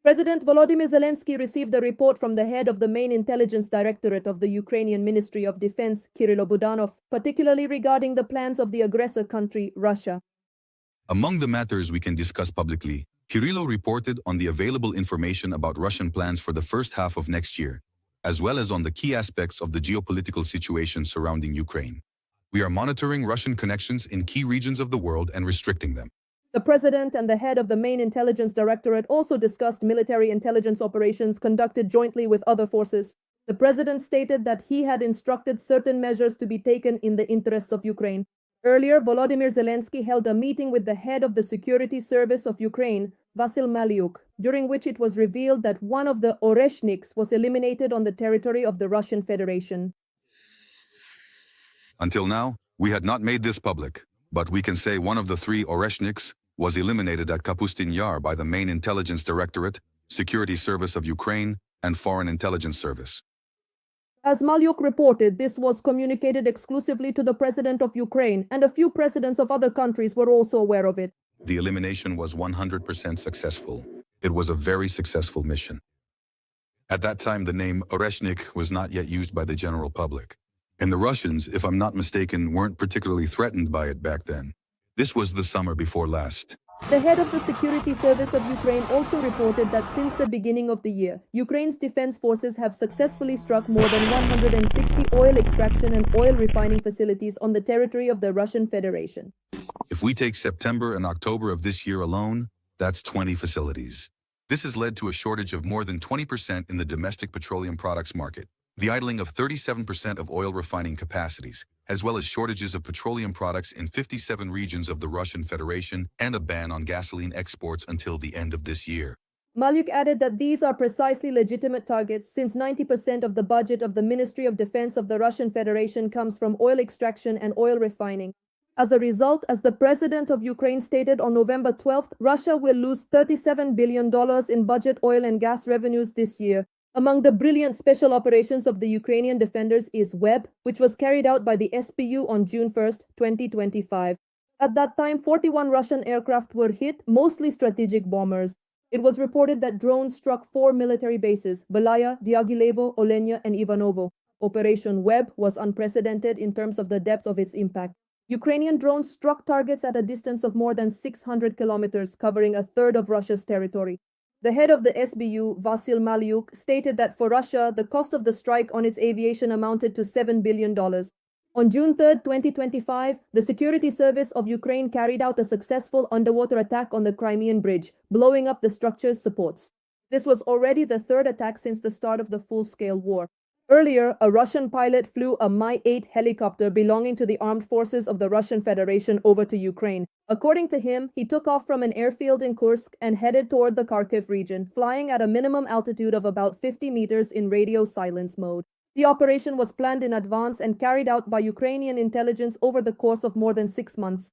President Volodymyr Zelenskyy received a report from the head of the main intelligence directorate of the Ukrainian Ministry of Defense, Kyrylo Budanov, particularly regarding the plans of the aggressor country, Russia. Among the matters we can discuss publicly, Kyrylo reported on the available information about Russian plans for the first half of next year, as well as on the key aspects of the geopolitical situation surrounding Ukraine. We are monitoring Russian connections in key regions of the world and restricting them. The president and the head of the main intelligence directorate also discussed military intelligence operations conducted jointly with other forces. The president stated that he had instructed certain measures to be taken in the interests of Ukraine. Earlier, Volodymyr Zelenskyy held a meeting with the head of the security service of Ukraine, Maliuk, during which it was revealed that one of the Oreshniks was eliminated on the territory of the Russian Federation. Until now, we had not made this public, but we can say one of the three Oreshniks was eliminated at Kapustin Yar by the main intelligence directorate, Security Service of Ukraine, and Foreign Intelligence Service. As Maliuk reported, this was communicated exclusively to the president of Ukraine, and a few presidents of other countries were also aware of it. The elimination was 100% successful. It was a very successful mission. At that time, the name Oreshnik was not yet used by the general public. And the Russians, if I'm not mistaken, weren't particularly threatened by it back then. This was the summer before last. The head of the Security Service of Ukraine also reported that since the beginning of the year, Ukraine's defense forces have successfully struck more than 160 oil extraction and oil refining facilities on the territory of the Russian Federation. If we take September and October of this year alone, that's 20 facilities. This has led to a shortage of more than 20% in the domestic petroleum products market, the idling of 37% of oil refining capacities, as well as shortages of petroleum products in 57 regions of the Russian Federation, and a ban on gasoline exports until the end of this year. Maliuk added that these are precisely legitimate targets since 90% of the budget of the Ministry of Defense of the Russian Federation comes from oil extraction and oil refining. As a result, as the president of Ukraine stated on November 12th, Russia will lose $37 billion in budget oil and gas revenues this year. Among the brilliant special operations of the Ukrainian defenders is WEB, which was carried out by the SBU on June 1, 2025. At that time, 41 Russian aircraft were hit, mostly strategic bombers. It was reported that drones struck 4 military bases, Belaya, Diaghilevo, Olenya, and Ivanovo. Operation WEB was unprecedented in terms of the depth of its impact. Ukrainian drones struck targets at a distance of more than 600 kilometers, covering a third of Russia's territory. The head of the SBU, Maliuk, stated that for Russia, the cost of the strike on its aviation amounted to $7 billion. On June 3, 2025, the Security Service of Ukraine carried out a successful underwater attack on the Crimean Bridge, blowing up the structure's supports. This was already the third attack since the start of the full-scale war. Earlier, a Russian pilot flew a Mi-8 helicopter belonging to the armed forces of the Russian Federation over to Ukraine. According to him, he took off from an airfield in Kursk and headed toward the Kharkiv region, flying at a minimum altitude of about 50 meters in radio silence mode. The operation was planned in advance and carried out by Ukrainian intelligence over the course of more than 6 months.